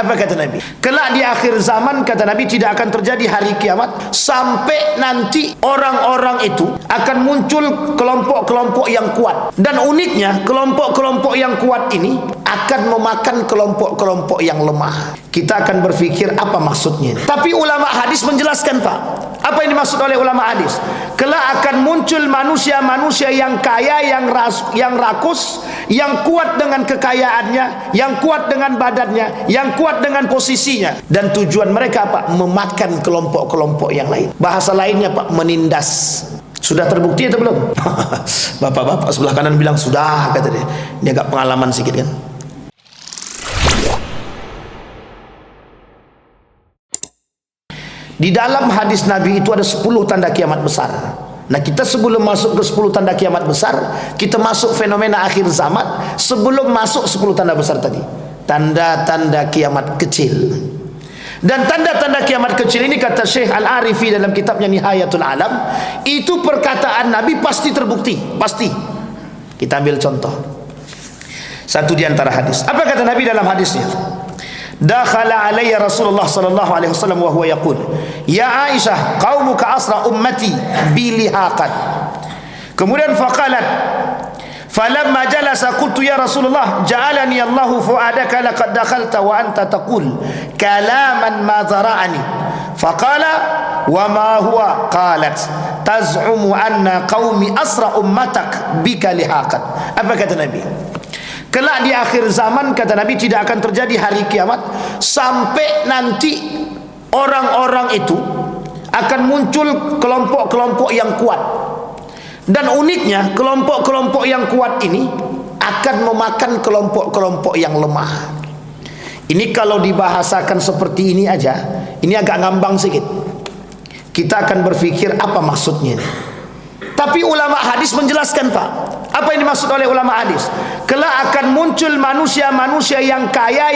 Apa kata Nabi? Kelak di akhir zaman, kata Nabi, tidak akan terjadi hari kiamat sampai nanti orang-orang itu akan muncul kelompok-kelompok yang kuat. Dan uniknya, kelompok-kelompok yang kuat ini akan memakan kelompok-kelompok yang lemah. Kita akan berpikir apa maksudnya. Tapi ulama hadis menjelaskan, Pak. Apa yang dimaksud oleh ulama hadis? Kelak akan muncul manusia-manusia yang kaya, yang rakus, yang kuat dengan kekayaannya, yang kuat dengan badannya, yang kuat dengan posisinya. Dan tujuan mereka apa? Memakan kelompok-kelompok yang lain. Bahasa lainnya, Pak, menindas. Sudah terbukti atau belum? Bapak-bapak sebelah kanan bilang sudah, kata dia. Dia agak pengalaman sedikit kan. Di dalam hadis Nabi itu ada 10 tanda kiamat besar. Nah, kita sebelum masuk ke 10 tanda kiamat besar, kita masuk fenomena akhir zaman sebelum masuk 10 tanda besar tadi. Tanda-tanda kiamat kecil. Dan tanda-tanda kiamat kecil ini, kata Syekh Al-Arifi dalam kitabnya Nihayatul Alam, itu perkataan Nabi pasti terbukti, pasti. Kita ambil contoh satu di antara hadis. Apa kata Nabi dalam hadisnya? Dakhala alayya Rasulullah sallallahu alaihi wasallam wa huwa yaqul, ya Aisyah, qaumuka asra ummati bilihaqat. Kemudian faqalat, falamma jalasa qultu ya Rasulullah, ja'alani Allahu fuadaka laqad dakhalta wa anta taqul kalaman ma zara'ani. Faqala wa ma huwa? Qalat taz'umu anna qaumi asra ummatak bika lihaqat. Apa kata Nabi? Kelak di akhir zaman, kata Nabi, tidak akan terjadi hari kiamat sampai nanti orang-orang itu akan muncul kelompok-kelompok yang kuat. Dan uniknya, kelompok-kelompok yang kuat ini akan memakan kelompok-kelompok yang lemah. Ini kalau dibahasakan seperti ini aja, ini agak ngambang sedikit. Kita akan berpikir apa maksudnya ini. Tapi ulama hadis menjelaskan, Pak. Apa yang dimaksud oleh ulama hadis? Kelak akan muncul manusia-manusia yang kaya,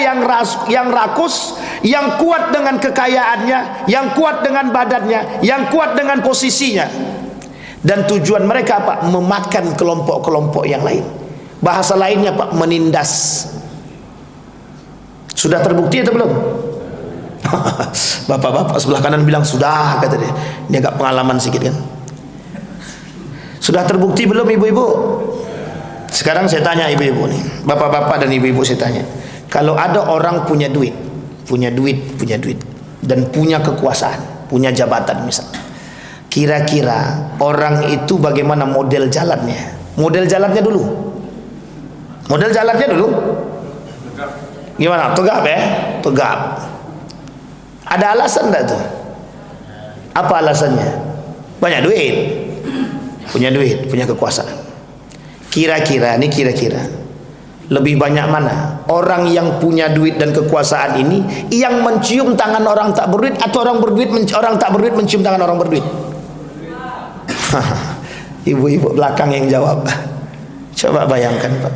yang rakus, yang kuat dengan kekayaannya, yang kuat dengan badannya, yang kuat dengan posisinya. Dan tujuan mereka apa? Memakan kelompok-kelompok yang lain. Bahasa lainnya, Pak, menindas. Sudah terbukti atau belum? Bapak-bapak sebelah kanan bilang sudah, kata dia. Dia agak pengalaman sedikit kan. Sudah terbukti belum, ibu-ibu? Sekarang saya tanya ibu-ibu nih, bapak-bapak dan ibu-ibu, saya tanya, kalau ada orang punya duit, dan punya kekuasaan, punya jabatan misalnya, kira-kira orang itu bagaimana model jalannya? Model jalannya dulu. Gimana? Tegap ya? Tegap. Ada alasan enggak tuh? Apa alasannya? Banyak duit, punya kekuasaan. Kira-kira lebih banyak mana orang yang punya duit dan kekuasaan ini yang mencium tangan orang tak berduit, atau orang tak berduit mencium tangan orang berduit? Ibu-ibu belakang yang jawab. Coba bayangkan, Pak.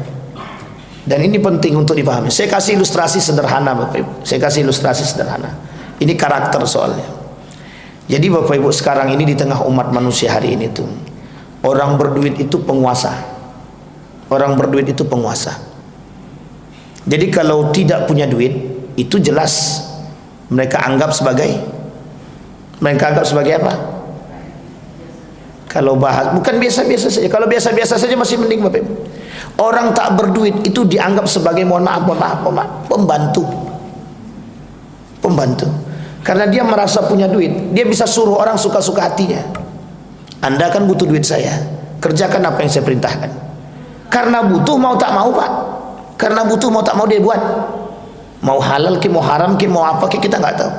Dan ini penting untuk dipahami. Saya kasih ilustrasi sederhana, Bapak Ibu. Ini karakter soalnya. Jadi Bapak Ibu, sekarang ini di tengah umat manusia hari ini tuh, orang berduit itu penguasa. Jadi kalau tidak punya duit, itu jelas mereka anggap sebagai apa? Kalau bahas bukan biasa-biasa saja. Kalau biasa-biasa saja masih mending, Bapak Ibu. Orang tak berduit itu dianggap sebagai mohon maaf, pembantu. Karena dia merasa punya duit, dia bisa suruh orang suka-suka hatinya. Anda kan butuh duit saya, kerjakan apa yang saya perintahkan. Karena butuh mau tak mau, Pak. Karena butuh mau tak mau dia buat. Mau halal ke, mau haram ke, mau apa ke, kita nggak tahu.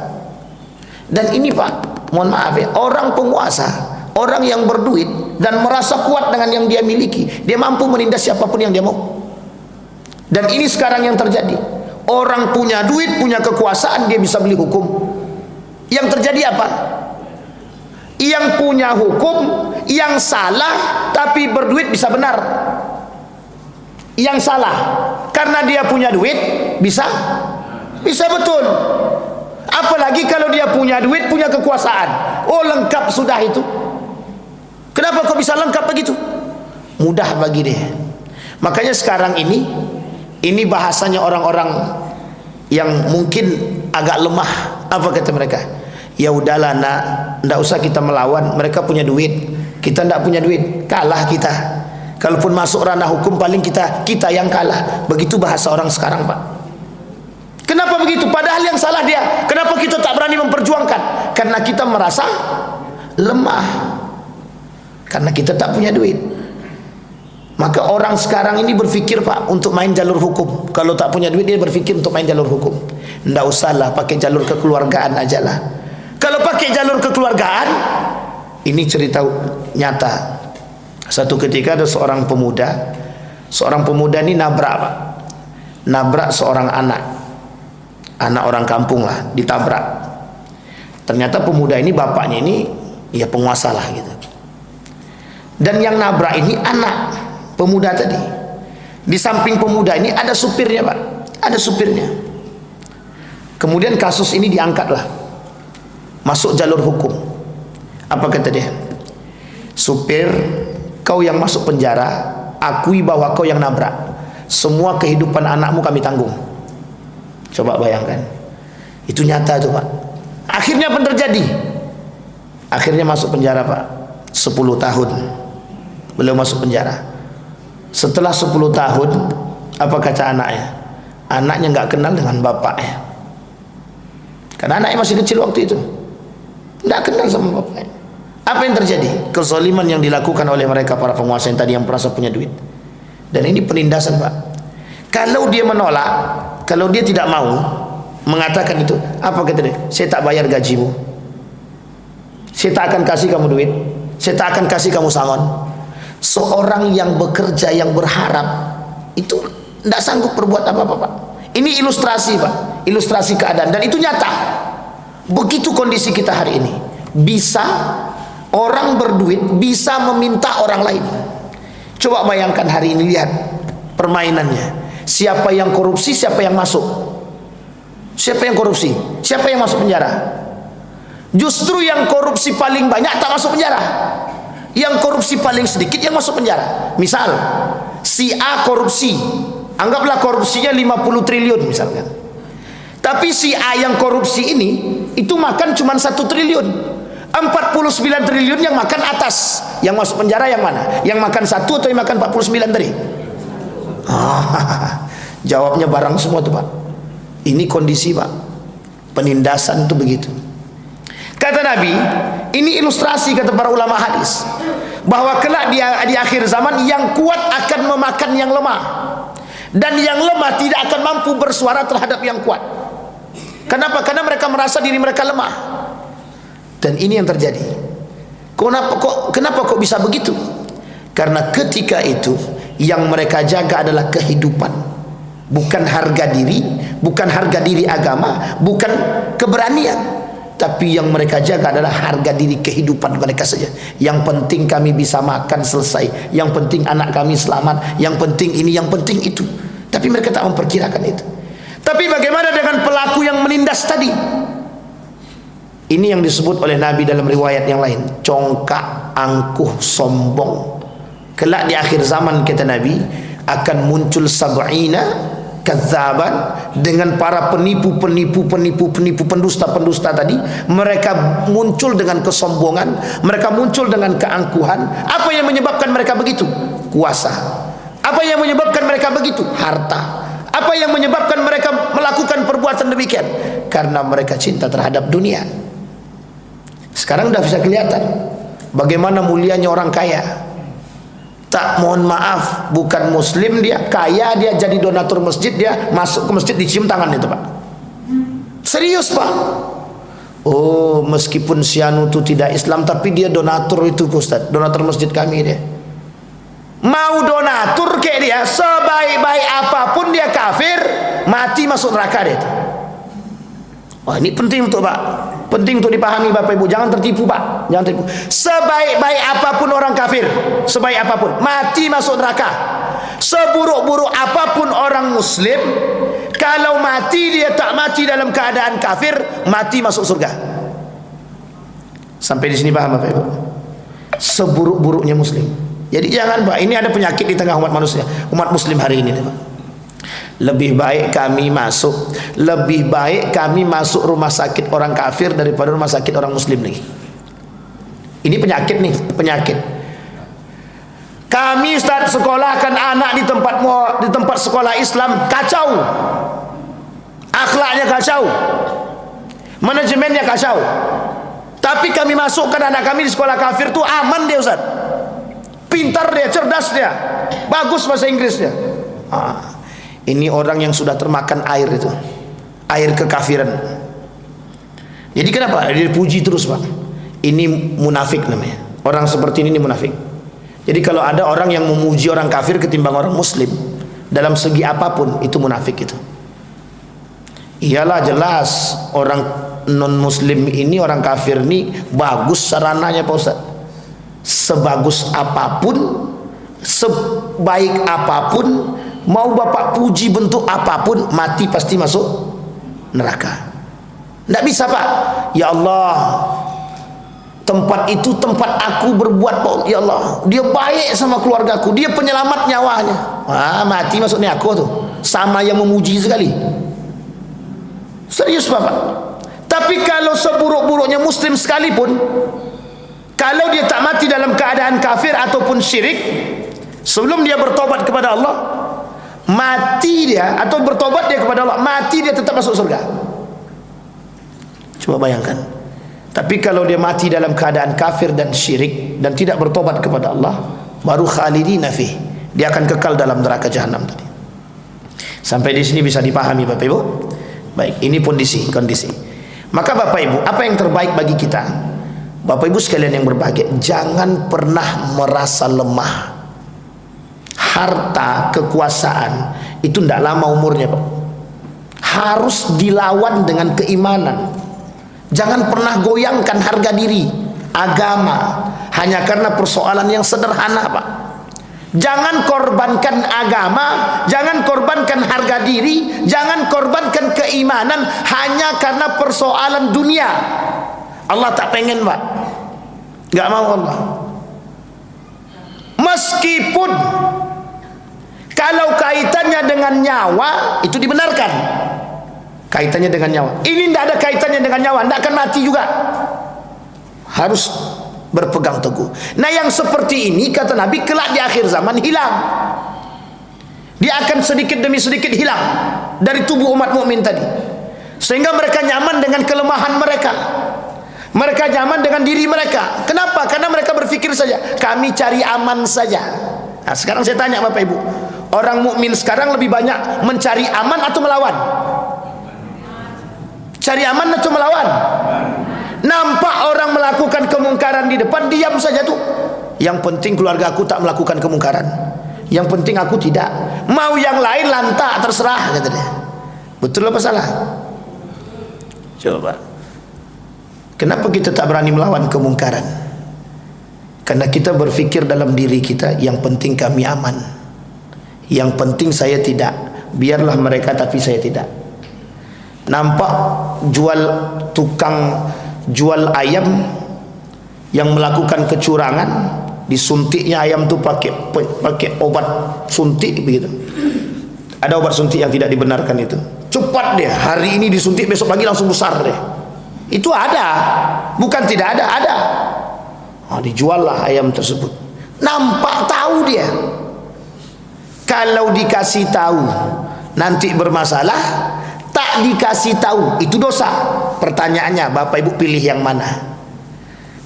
Dan ini, Pak, mohon maaf ya, orang penguasa, orang yang berduit dan merasa kuat dengan yang dia miliki, dia mampu menindas siapapun yang dia mau. Dan ini sekarang yang terjadi. Orang punya duit, punya kekuasaan, dia bisa beli hukum. Yang terjadi apa? Yang punya hukum, yang salah tapi berduit bisa benar. Yang salah karena dia punya duit bisa betul. Apalagi kalau dia punya duit, punya kekuasaan. Oh, lengkap sudah itu. Kenapa kok bisa lengkap begitu? Mudah bagi dia. Makanya sekarang ini bahasanya orang-orang yang mungkin agak lemah. Apa kata mereka? Ya udahlah nak, ndak usah kita melawan, mereka punya duit, kita ndak punya duit, kalah kita. Kalaupun masuk ranah hukum paling kita yang kalah. Begitu bahasa orang sekarang, Pak. Kenapa begitu? Padahal yang salah dia. Kenapa kita tak berani memperjuangkan? Karena kita merasa lemah, karena kita tak punya duit. Maka orang sekarang ini berfikir, Pak, untuk main jalur hukum. Kalau tak punya duit dia berfikir untuk main jalur hukum. Ndak usahlah, pakai jalur kekeluargaan aja lah. Kalau pakai jalur kekeluargaan, ini cerita nyata. Satu ketika ada seorang pemuda ini nabrak, Pak. Nabrak seorang anak orang kampung lah, ditabrak. Ternyata pemuda ini, bapaknya ini ya penguasa lah gitu. Dan yang nabrak ini anak pemuda tadi. Di samping pemuda ini ada supirnya, Pak. Ada supirnya. Kemudian kasus ini diangkatlah, masuk jalur hukum. Apa kata dia? Supir, kau yang masuk penjara, akui bahwa kau yang nabrak. Semua kehidupan anakmu kami tanggung. Coba bayangkan. Itu nyata tuh, Pak. Akhirnya pun terjadi. Akhirnya masuk penjara, Pak. 10 tahun beliau masuk penjara. Setelah 10 tahun, apa kata anaknya? Anaknya nggak kenal dengan bapaknya. Karena anaknya masih kecil waktu itu, nggak kenal sama bapaknya. Apa yang terjadi? Kezaliman yang dilakukan oleh mereka para penguasa yang tadi yang merasa punya duit. Dan ini penindasan, Pak. Kalau dia menolak, kalau dia tidak mau mengatakan itu, apa kata dia? Saya tak bayar gajimu, saya tak akan kasih kamu duit, saya tak akan kasih kamu sangon. Seorang yang bekerja, yang berharap, itu tidak sanggup berbuat apa-apa, Pak. Ini ilustrasi, Pak. Ilustrasi keadaan. Dan itu nyata. Begitu kondisi kita hari ini. Bisa orang berduit, bisa meminta orang lain. Coba bayangkan hari ini, lihat permainannya. Siapa yang korupsi, siapa yang masuk? Siapa yang korupsi? Siapa yang masuk penjara? Justru yang korupsi paling banyak tak masuk penjara. Yang korupsi paling sedikit yang masuk penjara. Misal si A korupsi, anggaplah korupsinya 50 triliun misalkan. Tapi si A yang korupsi ini itu makan cuma 1 triliun. 49 triliun yang makan atas. Yang masuk penjara yang mana? Yang makan 1 atau yang makan 49 tadi? Jawabnya barang semua tuh, Pak. Ini kondisi, Pak. Penindasan itu begitu. Kata Nabi, ini ilustrasi kata para ulama hadis, bahwa kelak di akhir zaman yang kuat akan memakan yang lemah, dan yang lemah tidak akan mampu bersuara terhadap yang kuat. Kenapa? Karena mereka merasa diri mereka lemah. Dan ini yang terjadi. Kenapa kok bisa begitu? Karena ketika itu yang mereka jaga adalah kehidupan, bukan harga diri, bukan harga diri agama, bukan keberanian. Tapi yang mereka jaga adalah harga diri kehidupan mereka saja. Yang penting kami bisa makan selesai, yang penting anak kami selamat, yang penting ini, yang penting itu. Tapi mereka tak memperkirakan itu. Tapi bagaimana dengan pelaku yang menindas tadi? Ini yang disebut oleh Nabi dalam riwayat yang lain, congkak, angkuh, sombong. Kelak di akhir zaman kata Nabi akan muncul sab'ina kadzaban, dengan para penipu, pendusta tadi. Mereka muncul dengan kesombongan, mereka muncul dengan keangkuhan. Apa yang menyebabkan mereka begitu? Kuasa. Apa yang menyebabkan mereka begitu? Harta. Apa yang menyebabkan mereka melakukan perbuatan demikian? Karena mereka cinta terhadap dunia. Sekarang sudah bisa kelihatan bagaimana mulianya orang kaya. Tak, mohon maaf, bukan muslim dia, kaya dia, jadi donatur masjid, dia masuk ke masjid dicium tangan itu, Pak. Serius, Pak. Oh, meskipun si anu itu tidak Islam, tapi dia donatur itu, Ustaz, donatur masjid kami dia. Mau donatur kayak dia, sebaik-baik apapun dia kafir, mati masuk neraka dia. Wah, ini penting untuk, Pak, penting untuk dipahami Bapak Ibu, jangan tertipu, Pak, jangan tertipu. Sebaik-baik apapun orang kafir, sebaik apapun, mati masuk neraka. Seburuk-buruk apapun orang muslim, kalau mati dia tak mati dalam keadaan kafir, mati masuk surga. Sampai di sini paham Bapak Ibu? Seburuk-buruknya muslim. Jadi jangan, Pak, ini ada penyakit di tengah umat manusia, umat muslim hari ini, Pak. Lebih baik kami masuk rumah sakit orang kafir daripada rumah sakit orang muslim lagi. Ini penyakit nih, penyakit. Kami start sekolahkan anak di tempat sekolah Islam, kacau. Akhlaknya kacau. Manajemennya kacau. Tapi kami masukkan anak kami di sekolah kafir tu aman dia Ustaz. Pintar dia, cerdas dia. Bagus bahasa Inggrisnya. Ini orang yang sudah termakan air itu, air kekafiran. Jadi kenapa dia dipuji terus Pak? Ini munafik namanya. Orang seperti ini munafik. Jadi kalau ada orang yang memuji orang kafir ketimbang orang muslim dalam segi apapun, itu munafik itu. Iyalah jelas orang non muslim ini, orang kafir ini bagus sarananya Pak Ustaz. Sebagus apapun, sebaik apapun, mau bapak puji bentuk apapun, mati pasti masuk neraka. Tidak bisa Pak. Ya Allah, tempat itu tempat aku berbuat Pak. Ya Allah, dia baik sama keluargaku, dia penyelamat nyawanya. Mati masuk neraka tuh. Sama yang memuji sekali. Serius Bapak. Tapi kalau seburuk-buruknya muslim sekalipun, kalau dia tak mati dalam keadaan kafir ataupun syirik, sebelum dia bertobat kepada Allah, mati dia atau bertobat dia kepada Allah, mati dia tetap masuk surga. Coba bayangkan. Tapi kalau dia mati dalam keadaan kafir dan syirik dan tidak bertobat kepada Allah, baru khalidina fih, dia akan kekal dalam neraka jahanam tadi. Sampai di sini bisa dipahami Bapak Ibu? Baik, ini kondisi. Maka Bapak Ibu, apa yang terbaik bagi kita? Bapak Ibu sekalian yang berbahagia, jangan pernah merasa lemah. Harta, kekuasaan itu tidak lama umurnya Pak. Harus dilawan dengan keimanan. Jangan pernah goyangkan harga diri, agama, hanya karena persoalan yang sederhana Pak. Jangan korbankan agama, jangan korbankan harga diri, jangan korbankan keimanan hanya karena persoalan dunia. Allah tak pengen Pak, gak mau Allah. Meskipun kalau kaitannya dengan nyawa, itu dibenarkan. Kaitannya dengan nyawa. Ini tidak ada kaitannya dengan nyawa, tidak akan mati juga. Harus berpegang teguh. Nah yang seperti ini kata Nabi kelak di akhir zaman hilang. Dia akan sedikit demi sedikit hilang dari tubuh umat mukmin tadi. Sehingga mereka nyaman dengan kelemahan mereka. Mereka nyaman dengan diri mereka. Kenapa? Karena mereka berpikir saja, kami cari aman saja. Nah, sekarang saya tanya Bapak Ibu, orang mukmin sekarang lebih banyak mencari aman atau melawan? Cari aman atau melawan? Nampak orang melakukan kemungkaran di depan, diam saja tuh. Yang penting keluarga aku tak melakukan kemungkaran. Yang penting aku tidak. Mau yang lain lantak terserah kata dia. Betul apa salah? Coba. Kenapa kita tak berani melawan kemungkaran? Karena kita berfikir dalam diri kita, yang penting kami aman. Yang penting saya tidak. Biarlah mereka tapi saya tidak. Nampak tukang jual ayam yang melakukan kecurangan, disuntiknya ayam tu pakai obat suntik begitu. Ada obat suntik yang tidak dibenarkan itu. Cepat dia, hari ini disuntik, besok pagi langsung besar deh. Itu ada, bukan tidak ada, ada. Dijual lah ayam tersebut. Nampak tahu dia. Kalau dikasih tahu nanti bermasalah, tak dikasih tahu itu dosa. Pertanyaannya Bapak Ibu pilih yang mana?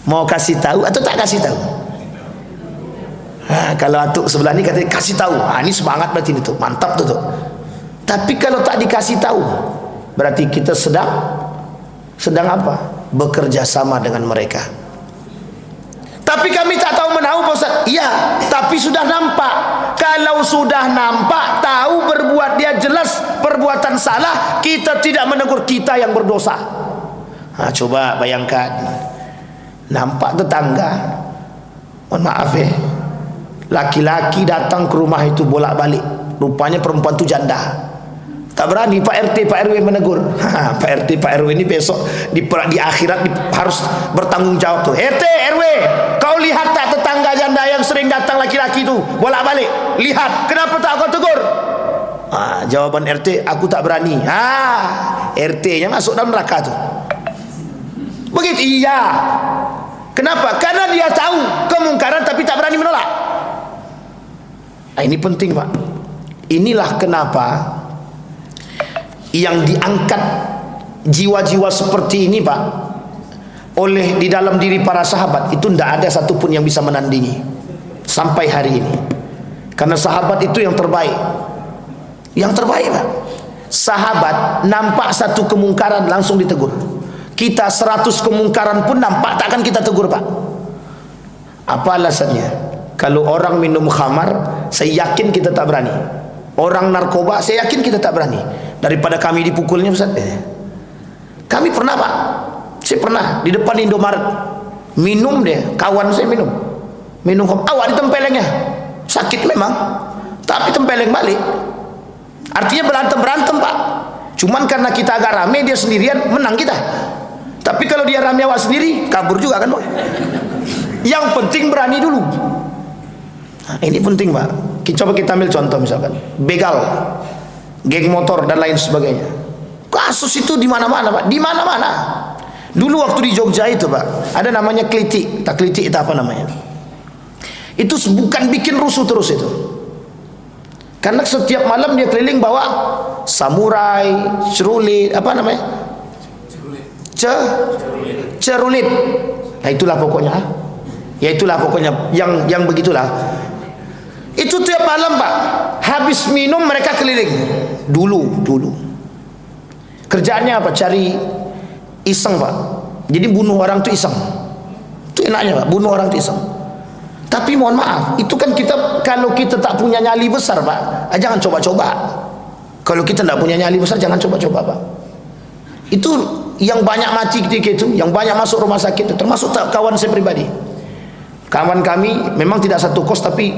Mau kasih tahu atau tak kasih tahu? Kalau atuk sebelah ini katanya kasih tahu, ini semangat berarti itu mantap tuh. Tapi kalau tak dikasih tahu, berarti kita sedang apa? Bekerja sama dengan mereka. Tapi kami tak tahu menahu Pak Ustaz. Iya, tapi sudah nampak. Kalau sudah nampak, tahu berbuat dia jelas perbuatan salah, kita tidak menegur, kita yang berdosa. Coba bayangkan. Nampak tetangga, mohon maaf laki-laki datang ke rumah itu bolak-balik, rupanya perempuan itu janda. Tak berani Pak RT, Pak RW menegur. Pak RT, Pak RW ini besok di akhirat harus bertanggung jawab tuh. RT, RW, kau lihat tak tetangga janda yang sering datang laki-laki itu bolak-balik? Lihat, kenapa tak kau tegur? Jawaban RT, aku tak berani. RT-nya masuk dalam neraka tuh. Begitu. Iya. Kenapa? Karena dia tahu kemungkaran tapi tak berani menolak. Ini penting, Pak. Inilah kenapa yang diangkat jiwa-jiwa seperti ini, Pak, oleh di dalam diri para sahabat itu tidak ada satupun yang bisa menandingi sampai hari ini. Karena sahabat itu yang terbaik. Yang terbaik, Pak. Sahabat nampak satu kemungkaran langsung ditegur. Kita 100 kemungkaran pun nampak takkan kita tegur, Pak. Apa alasannya? Kalau orang minum khamar, saya yakin kita tak berani. Orang narkoba, saya yakin kita tak berani. Daripada kami dipukulnya, Ustaz. Kami pernah, Pak. Saya pernah di depan Indomaret minum dia, kawan saya minum khamar. Awak ditempelengnya. Sakit memang, tapi tempeleng balik. Artinya berantem, Pak. Cuman karena kita agak rame, dia sendirian, menang kita. Tapi kalau dia rame awak sendiri, kabur juga kan, Pak. Yang penting berani dulu. Ini penting, Pak. Coba kita ambil contoh misalkan begal, geng motor dan lain sebagainya. Kasus itu di mana-mana, Pak. Di mana-mana. Dulu waktu di Jogja itu, Pak, ada namanya kliti. Tak kliti itu apa namanya? Itu bukan bikin rusuh terus itu. Karena setiap malam dia keliling bawa samurai, cerulit, apa namanya? Cerulit. Nah, itulah pokoknya. Ya itulah pokoknya yang begitulah. Itu tiap malam, Pak. Habis minum mereka keliling. Dulu. Kerjaannya apa? Cari iseng, Pak. Jadi bunuh orang itu iseng. Itu enaknya, Pak. Bunuh orang itu iseng. Tapi mohon maaf, itu kan kita, kalau kita tak punya nyali besar, Pak, jangan coba-coba. Kalau kita tak punya nyali besar, jangan coba-coba, Pak. Itu yang banyak mati ketika itu, yang banyak masuk rumah sakit, termasuk kawan saya pribadi. Kawan kami memang tidak satu kos, tapi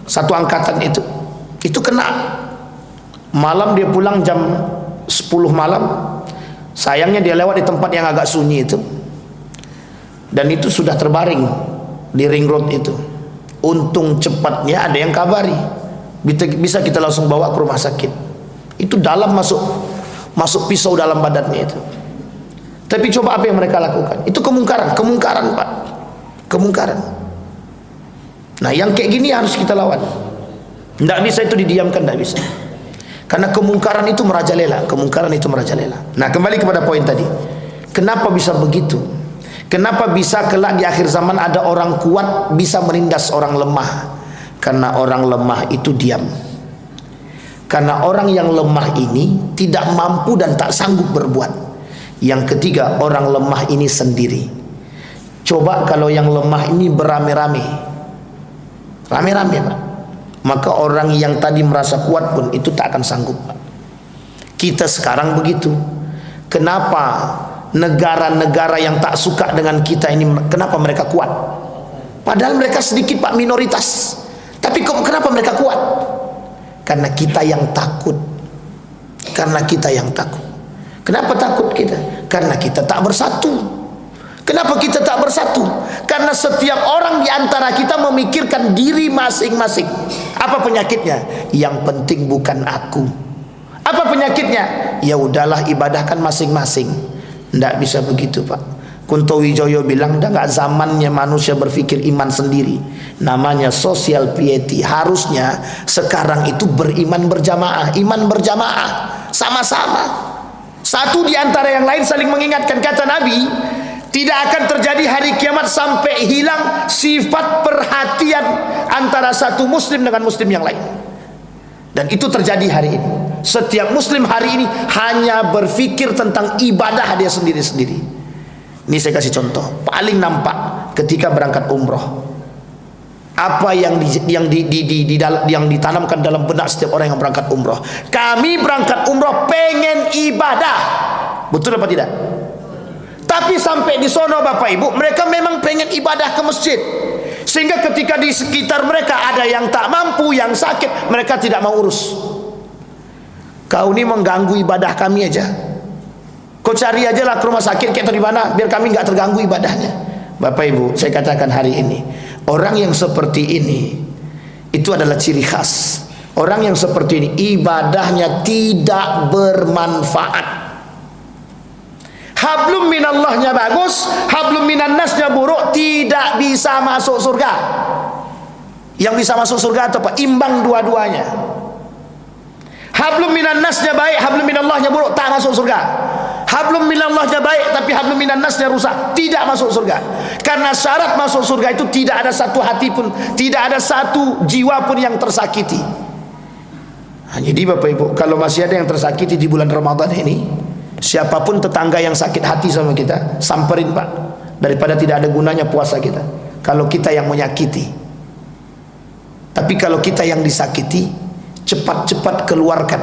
satu angkatan itu. Itu kena. Malam dia pulang jam 10 malam. Sayangnya dia lewat di tempat yang agak sunyi itu. Dan itu sudah terbaring di ring road itu. Untung cepatnya ada yang kabari, bisa kita langsung bawa ke rumah sakit. Itu dalam masuk pisau dalam badannya itu. Tapi coba apa yang mereka lakukan? Itu kemungkaran, Pak. Kemungkaran. Nah, yang kayak gini harus kita lawan. Tidak bisa itu didiamkan, tidak bisa. Karena kemungkaran itu merajalela. Nah, kembali kepada poin tadi. Kenapa bisa begitu? Kenapa bisa kelak di akhir zaman ada orang kuat bisa menindas orang lemah? Karena orang lemah itu diam. Karena orang yang lemah ini tidak mampu dan tak sanggup berbuat. Yang ketiga, orang lemah ini sendiri. Coba kalau yang lemah ini beramai-ramai, Pak, maka orang yang tadi merasa kuat pun itu tak akan sanggup, Pak. Kita sekarang begitu. Kenapa negara-negara yang tak suka dengan kita ini, kenapa mereka kuat? Padahal mereka sedikit, Pak, minoritas. Tapi kenapa mereka kuat? Karena kita yang takut. Kenapa takut kita? Karena kita tak bersatu. Kenapa kita tak bersatu? Karena setiap orang di antara kita memikirkan diri masing-masing. Apa penyakitnya? Yang penting bukan aku. Apa penyakitnya? Ya udahlah, ibadahkan masing-masing. Tidak bisa begitu, Pak. Kunto Wijoyo bilang, dah nggak zamannya manusia berpikir iman sendiri. Namanya social piety. Harusnya sekarang itu beriman berjamaah, iman berjamaah, sama-sama. Satu di antara yang lain saling mengingatkan. Kata Nabi, tidak akan terjadi hari kiamat sampai hilang sifat perhatian antara satu muslim dengan muslim yang lain. Dan itu terjadi hari ini. Setiap muslim hari ini hanya berpikir tentang ibadah dia sendiri-sendiri. Ini saya kasih contoh paling nampak ketika berangkat umroh. Apa yang ditanamkan dalam benak setiap orang yang berangkat umroh? Kami berangkat umroh pengen ibadah. Betul apa tidak? Tapi sampai di sono, Bapak Ibu, mereka memang pengen ibadah ke masjid. Sehingga ketika di sekitar mereka ada yang tak mampu, yang sakit, mereka tidak mau urus. Kau ini mengganggu ibadah kami aja. Kau cari aja lah ke rumah sakit atau di mana, biar kami nggak terganggu ibadahnya. Bapak Ibu, saya katakan hari ini, orang yang seperti ini itu adalah ciri khas Orang yang seperti ini ibadahnya tidak bermanfaat. Hablum minallahnya bagus, hablum minannasnya buruk, tidak bisa masuk surga. Yang bisa masuk surga atau apa? Imbang dua-duanya. Hablum minannasnya baik, hablum minallahnya buruk, tak masuk surga. Hablum minallahnya baik tapi hablum minannasnya rusak, tidak masuk surga. Karena syarat masuk surga itu tidak ada satu hati pun, tidak ada satu jiwa pun yang tersakiti. Jadi Bapak Ibu, kalau masih ada yang tersakiti di bulan Ramadan ini, siapapun tetangga yang sakit hati sama kita, samperin Pak, daripada tidak ada gunanya puasa kita kalau kita yang menyakiti. Tapi kalau kita yang disakiti, cepat-cepat keluarkan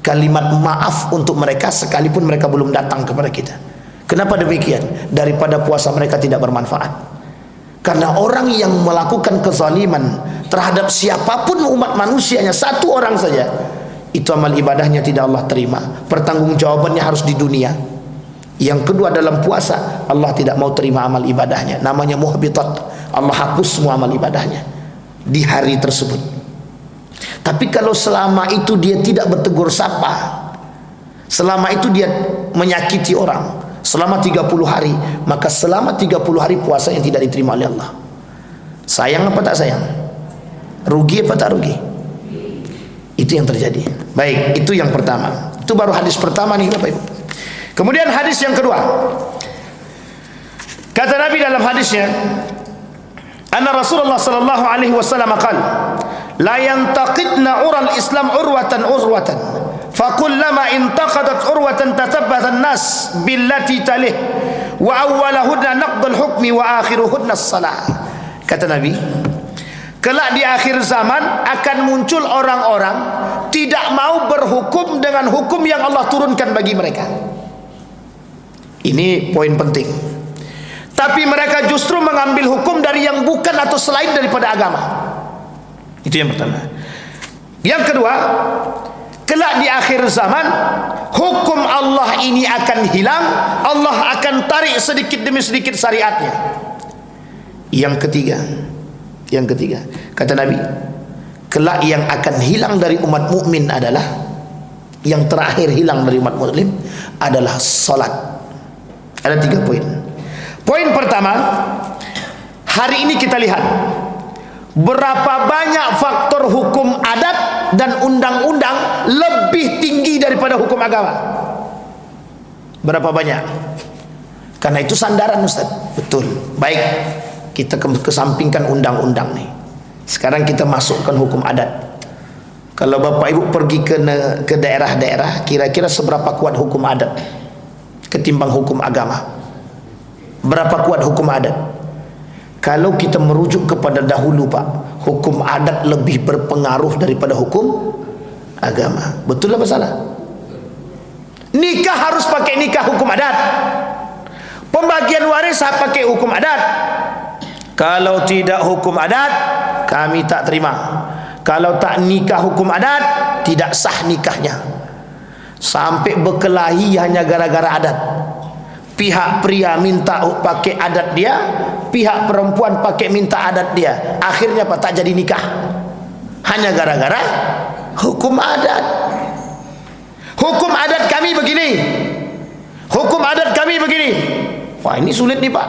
kalimat maaf untuk mereka sekalipun mereka belum datang kepada kita. Kenapa demikian? Daripada puasa mereka tidak bermanfaat. Karena orang yang melakukan kezaliman terhadap siapapun umat manusianya, satu orang saja, itu amal ibadahnya tidak Allah terima. Pertanggungjawabannya harus di dunia. Yang kedua, dalam puasa Allah tidak mau terima amal ibadahnya, namanya muhbitat. Allah hapus semua amal ibadahnya di hari tersebut. Tapi kalau selama itu dia tidak bertegur sapa, selama itu dia menyakiti orang selama 30 hari, maka selama 30 hari puasa yang tidak diterima oleh Allah. Sayang apa tak sayang? Rugi apa tak rugi? Itu yang terjadi. Baik, itu yang pertama. Itu baru hadis pertama nih Bapak Ibu. Kemudian hadis yang kedua, kata Nabi dalam hadisnya, anna Rasulullah sallallahu alaihi wasallam qala, la yantaqidna ural Islam urwatan fakullama intaqadat urwatan tatabbatha an-nas billati talih wa awwalahunna naqdul hukmi wa akhiruhunna as-salah. Kata Nabi, kelak di akhir zaman akan muncul orang-orang tidak mau berhukum dengan hukum yang Allah turunkan bagi mereka. Ini poin penting. Tapi mereka justru mengambil hukum dari yang bukan atau selain daripada agama. Itu yang pertama. Yang kedua, kelak di akhir zaman hukum Allah ini akan hilang, Allah akan tarik sedikit demi sedikit syariatnya. Yang ketiga, kata Nabi, kelak yang akan hilang dari umat mukmin adalah, yang terakhir hilang dari umat muslim adalah salat. Ada 3 poin. Poin pertama, hari ini kita lihat berapa banyak faktor hukum adat dan undang-undang lebih tinggi daripada hukum agama. Berapa banyak? Karena itu sandaran Ustaz. Betul. Baik, kita kesampingkan undang-undang nih. Sekarang kita masukkan hukum adat. Kalau Bapak Ibu pergi ke daerah-daerah, kira-kira seberapa kuat hukum adat ketimbang hukum agama? Berapa kuat hukum adat? Kalau kita merujuk kepada dahulu Pak, hukum adat lebih berpengaruh daripada hukum agama. Betul apa salah? Nikah harus pakai nikah hukum adat. Pembagian waris pakai hukum adat. Kalau tidak hukum adat, kami tak terima. Kalau tak nikah hukum adat, tidak sah nikahnya. Sampai berkelahi hanya gara-gara adat. Pihak pria minta pakai adat dia, pihak perempuan pakai minta adat dia. Akhirnya apa? Tak jadi nikah. Hanya gara-gara hukum adat. Hukum adat kami begini, hukum adat kami begini. Wah, ini sulit nih Pak.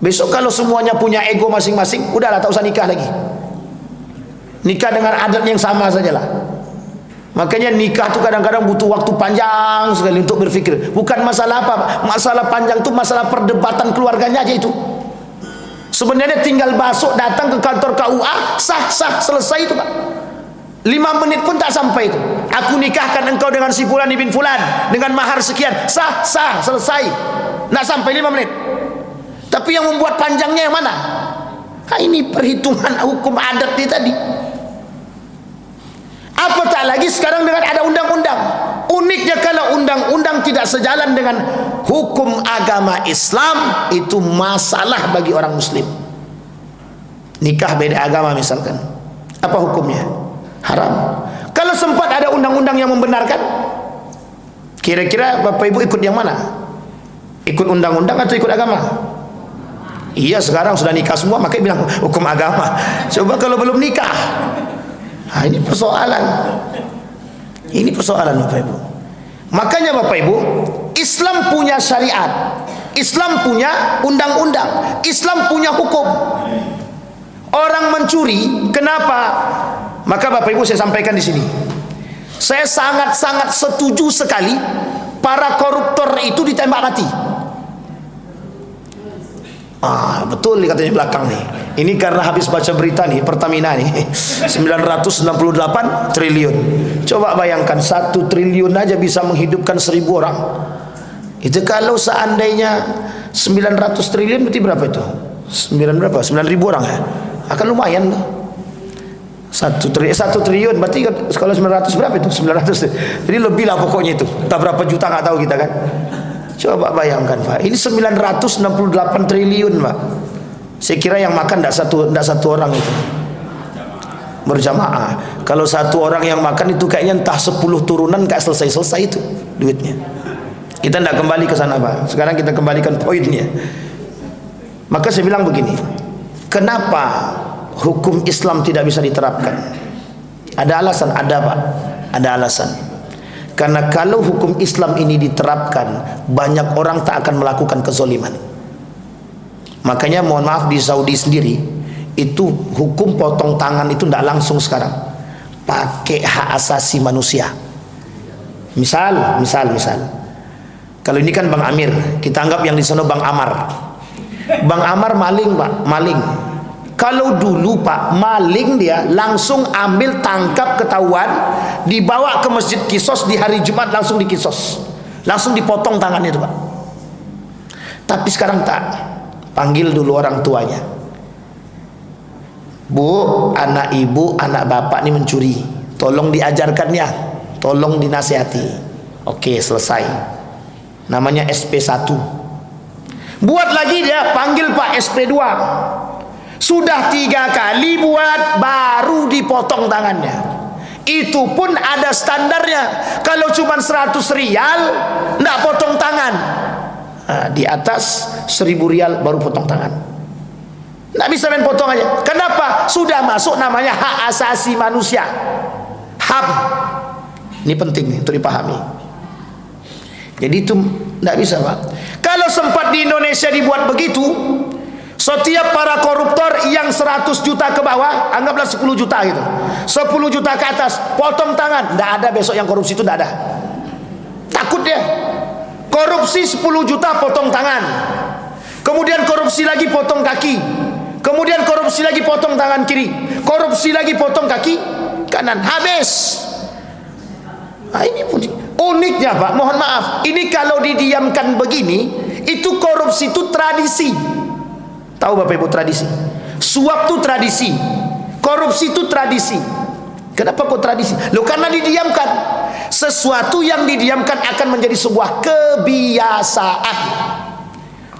Besok kalau semuanya punya ego masing-masing, udahlah tak usah nikah lagi. Nikah dengan adat yang sama sajalah. Makanya nikah tu kadang-kadang butuh waktu panjang sekali untuk berfikir. Bukan masalah apa, masalah panjang tu masalah perdebatan keluarganya aja itu. Sebenarnya tinggal masuk datang ke kantor KUA, sah-sah selesai itu Pak. 5 menit pun tak sampai itu. Aku nikahkan engkau dengan si fulan ibn fulan dengan mahar sekian, sah-sah selesai. Nak sampai 5 menit. Tapi yang membuat panjangnya yang mana? Nah, ini perhitungan hukum adat ini tadi. Apatah lagi sekarang dengan ada undang-undang. Uniknya kalau undang-undang tidak sejalan dengan hukum agama Islam, itu masalah bagi orang muslim. Nikah beda agama misalkan, apa hukumnya? Haram. Kalau sempat ada undang-undang yang membenarkan, kira-kira Bapak Ibu ikut yang mana? Ikut undang-undang atau ikut agama? Iya, sekarang sudah nikah semua makanya bilang hukum agama. Coba kalau belum nikah, Ini persoalan. Ini persoalan Bapak Ibu. Makanya Bapak Ibu, Islam punya syariat, Islam punya undang-undang, Islam punya hukum. Orang mencuri, kenapa? Maka Bapak Ibu saya sampaikan di sini. Saya sangat-sangat setuju sekali para koruptor itu ditembak mati. Betul katanya belakang nih. Ini karena habis baca berita nih, Pertamina nih 998 triliun. Coba bayangkan 1 triliun aja bisa menghidupkan 1000 orang. Itu kalau seandainya 900 triliun berarti berapa itu? 9.000 orang ya? Akan lumayan tuh. 1 triliun berarti kalau 900 berapa itu? 900. Jadi lebih lah pokoknya itu. Entah berapa juta nggak tahu kita kan. Coba bayangkan Pak, ini 968 triliun Pak. Saya kira yang makan tidak satu orang itu berjamaah. Kalau satu orang yang makan itu kayaknya entah 10 turunan nggak selesai itu duitnya. Kita tidak kembali ke sana Pak. Sekarang kita kembalikan poinnya. Maka saya bilang begini, kenapa hukum Islam tidak bisa diterapkan? Ada alasan, ada Pak, ada alasan. Karena kalau hukum Islam ini diterapkan, banyak orang tak akan melakukan kezoliman. Makanya mohon maaf di Saudi sendiri, itu hukum potong tangan itu tidak langsung sekarang, pakai hak asasi manusia. Misal, kalau ini kan Bang Amir, kita anggap yang di sana Bang Amar. Bang Amar maling Pak, maling. Kalau dulu Pak, maling dia langsung ambil, tangkap, ketahuan, dibawa ke Masjid Qisas di hari Jumat, langsung dikisos, langsung dipotong tangannya itu Pak. Tapi sekarang tak, panggil dulu orang tuanya. Bu, anak ibu, anak bapak ini mencuri, tolong diajarkannya, tolong dinasihati. Oke, selesai. Namanya SP1. Buat lagi dia, panggil Pak SP2. Sudah 3 kali buat, baru dipotong tangannya. Itu pun ada standarnya. Kalau cuma 100 rial, tidak potong tangan. Di atas 1000 rial baru potong tangan. Tidak bisa main potong aja. Kenapa? Sudah masuk namanya hak asasi manusia. HAM. Ini penting untuk dipahami. Jadi itu tidak bisa Pak. Kalau sempat di Indonesia dibuat begitu, setiap para koruptor yang 100 juta ke bawah, anggaplah 10 juta gitu, 10 juta ke atas, potong tangan. Tidak ada besok yang korupsi itu, tidak ada. Takut dia. Korupsi 10 juta potong tangan, kemudian korupsi lagi potong kaki, kemudian korupsi lagi potong tangan kiri, korupsi lagi potong kaki kanan, habis. Ini uniknya Pak, mohon maaf, ini kalau didiamkan begini, itu korupsi itu tradisi. Tahu Bapak Ibu tradisi? Suap itu tradisi, korupsi itu tradisi. Kenapa kok tradisi? Loh, karena didiamkan. Sesuatu yang didiamkan akan menjadi sebuah kebiasaan.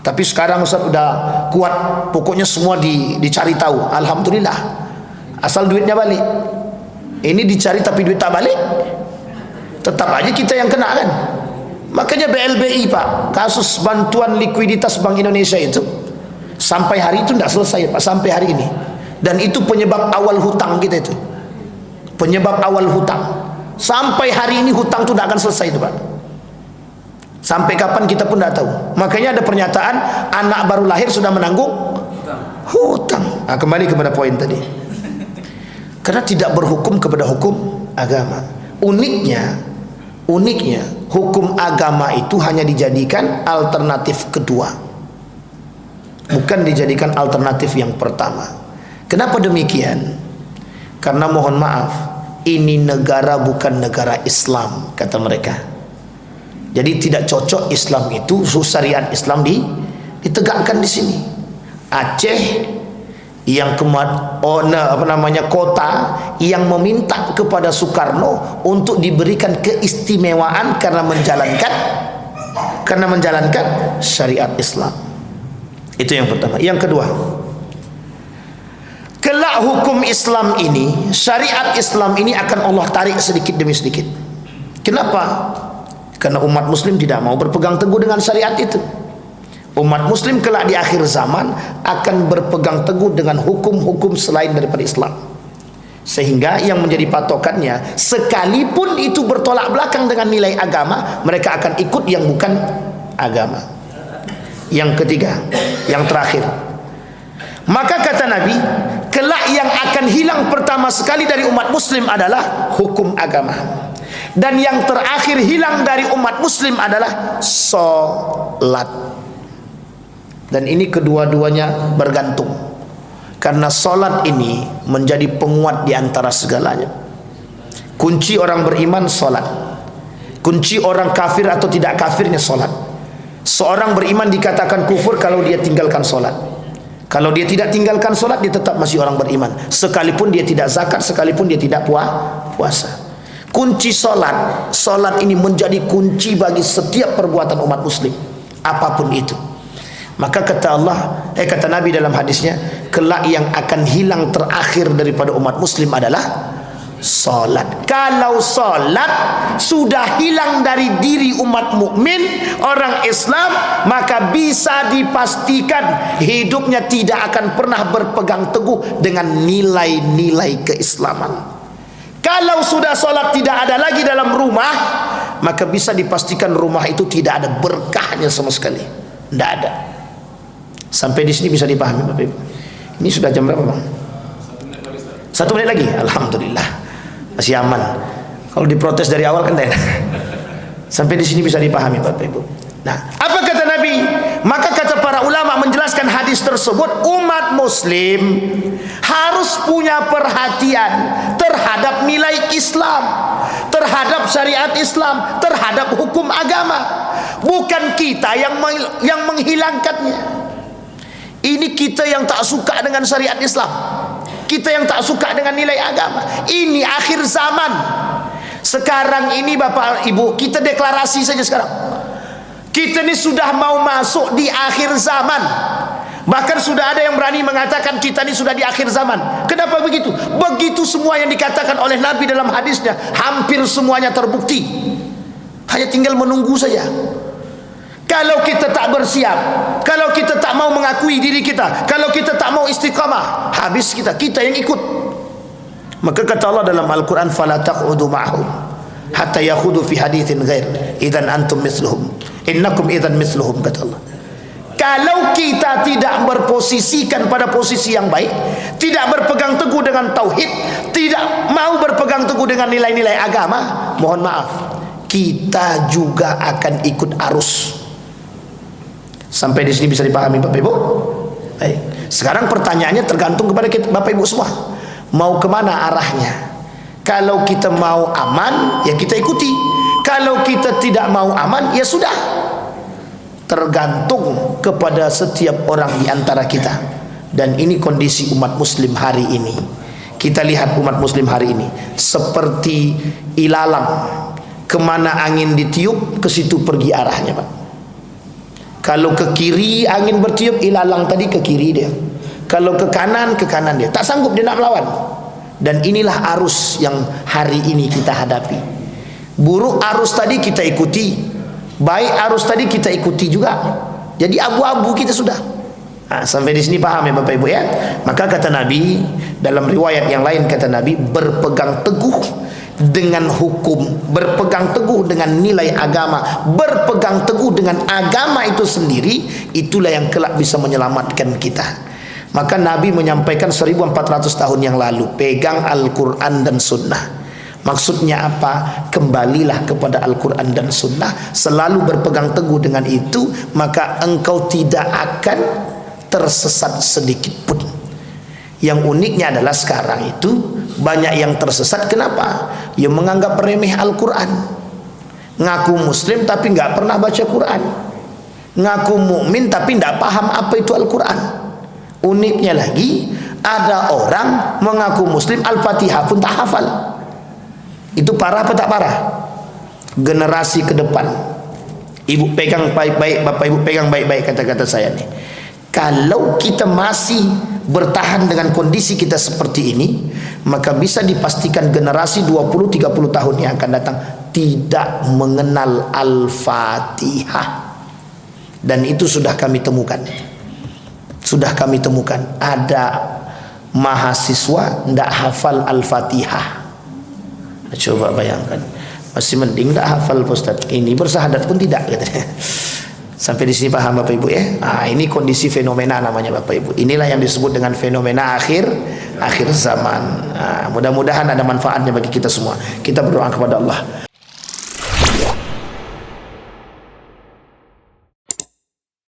Tapi sekarang Ustaz udah kuat, pokoknya semua dicari tahu. Alhamdulillah, asal duitnya balik. Ini dicari tapi duit tak balik, tetap aja kita yang kena kan. Makanya BLBI Pak, kasus bantuan likuiditas Bank Indonesia itu sampai hari itu tidak selesai Pak, sampai hari ini. Dan itu penyebab awal hutang kita itu, penyebab awal hutang. Sampai hari ini hutang itu tidak akan selesai itu Pak. Sampai kapan kita pun tidak tahu. Makanya ada pernyataan anak baru lahir sudah menanggung hutang. Kembali kepada poin tadi, karena tidak berhukum kepada hukum agama. Uniknya hukum agama itu hanya dijadikan alternatif kedua, bukan dijadikan alternatif yang pertama. Kenapa demikian? Karena mohon maaf, ini negara bukan negara Islam kata mereka. Jadi tidak cocok Islam itu, syariat Islam ditegakkan di sini. Aceh yang kota yang meminta kepada Soekarno untuk diberikan keistimewaan karena menjalankan syariat Islam. Itu yang pertama. Yang kedua, kelak hukum Islam ini, syariat Islam ini akan Allah tarik sedikit demi sedikit. Kenapa? Karena umat muslim tidak mau berpegang teguh dengan syariat itu. Umat muslim kelak di akhir zaman akan berpegang teguh dengan hukum-hukum selain daripada Islam. Sehingga yang menjadi patokannya, sekalipun itu bertolak belakang dengan nilai agama, mereka akan ikut yang bukan agama. Yang ketiga, yang terakhir, maka kata Nabi, kelak yang akan hilang pertama sekali dari umat muslim adalah hukum agama, dan yang terakhir hilang dari umat muslim adalah solat. Dan ini kedua-duanya bergantung, karena solat ini menjadi penguat di antara segalanya. Kunci orang beriman solat, kunci orang kafir atau tidak kafirnya solat. Seorang beriman dikatakan kufur kalau dia tinggalkan solat. Kalau dia tidak tinggalkan solat, dia tetap masih orang beriman, sekalipun dia tidak zakat, sekalipun dia tidak puasa. Kunci solat, solat ini menjadi kunci bagi setiap perbuatan umat muslim, apapun itu. Maka kata kata Nabi dalam hadisnya, kelak yang akan hilang terakhir daripada umat muslim adalah solat. Kalau solat sudah hilang dari diri umat mukmin, orang Islam, maka bisa dipastikan hidupnya tidak akan pernah berpegang teguh dengan nilai-nilai keislaman. Kalau sudah solat tidak ada lagi dalam rumah, maka bisa dipastikan rumah itu tidak ada berkahnya sama sekali. Tidak ada. Sampai di sini bisa dipahami Bapak Ibu. Ini sudah jam berapa Bang? 1 menit lagi. Alhamdulillah, masih aman. Kalau diprotes dari awal kan tidak enak. Sampai di sini bisa dipahami Bapak Ibu. Nah, apa kata Nabi? Maka kata para ulama menjelaskan hadis tersebut, umat muslim harus punya perhatian terhadap nilai Islam, terhadap syariat Islam, terhadap hukum agama. Bukan kita yang menghilangkannya. Ini kita yang tak suka dengan syariat Islam, kita yang tak suka dengan nilai agama. Ini akhir zaman. Sekarang ini Bapak Ibu, kita deklarasi saja sekarang, kita ini sudah mau masuk di akhir zaman. Bahkan sudah ada yang berani mengatakan kita ini sudah di akhir zaman. Kenapa begitu? Begitu semua yang dikatakan oleh Nabi dalam hadisnya, hampir semuanya terbukti. Hanya tinggal menunggu saja. Kalau kita tak bersiap, kalau kita tak mau mengakui diri kita, kalau kita tak mau istiqamah, habis kita yang ikut. Maka kata Allah dalam Al-Quran, fala taq'udu ma'hum hatta yakhudu fi haditsin ghair idzan antum mithluhum innakum idzan mithluhum, kata Allah. Kalau kita tidak berposisikan pada posisi yang baik, tidak berpegang teguh dengan tauhid, tidak mau berpegang teguh dengan nilai-nilai agama, mohon maaf, kita juga akan ikut arus. Sampai di sini bisa dipahami Bapak Ibu? Baik. Sekarang pertanyaannya tergantung kepada kita, Bapak Ibu semua. Mau kemana arahnya? Kalau kita mau aman, ya kita ikuti. Kalau kita tidak mau aman, ya sudah. Tergantung kepada setiap orang di antara kita. Dan ini kondisi umat muslim hari ini. Kita lihat umat muslim hari ini seperti ilalang, kemana angin ditiup, ke situ pergi arahnya Pak. Kalau ke kiri angin bertiup, ilalang tadi ke kiri dia. Kalau ke kanan dia. Tak sanggup dia nak melawan. Dan inilah arus yang hari ini kita hadapi. Buruk arus tadi kita ikuti, baik arus tadi kita ikuti juga. Jadi abu-abu kita sudah. Nah, sampai di sini paham ya Bapak Ibu ya. Maka kata Nabi dalam riwayat yang lain, kata Nabi, berpegang teguh dengan hukum, berpegang teguh dengan nilai agama, berpegang teguh dengan agama itu sendiri, itulah yang kelak bisa menyelamatkan kita. Maka Nabi menyampaikan 1400 tahun yang lalu, pegang Al-Quran dan Sunnah. Maksudnya apa? Kembalilah kepada Al-Quran dan Sunnah, selalu berpegang teguh dengan itu, maka engkau tidak akan tersesat sedikit pun. Yang uniknya adalah sekarang itu banyak yang tersesat. Kenapa? Yang menganggap remeh Al-Quran, ngaku muslim tapi nggak pernah baca Quran, ngaku mukmin tapi nggak paham apa itu Al-Quran. Uniknya lagi, ada orang mengaku muslim, Al-Fatihah pun tak hafal. Itu parah apa tak parah? Generasi ke depan, Ibu pegang baik-baik, Bapak Ibu pegang baik-baik kata-kata saya nih. Kalau kita masih bertahan dengan kondisi kita seperti ini, maka bisa dipastikan generasi 20-30 tahun yang akan datang tidak mengenal Al-Fatihah. Dan itu sudah kami temukan. Sudah kami temukan ada mahasiswa ndak hafal Al-Fatihah. Coba bayangkan, masih mending ndak hafal Ustaz, ini bersahadat pun tidak katanya. Sampai di sini paham Bapak Ibu ya? Ini kondisi fenomena namanya Bapak Ibu. Inilah yang disebut dengan fenomena akhir zaman. Mudah-mudahan ada manfaatnya bagi kita semua. Kita berdoa kepada Allah.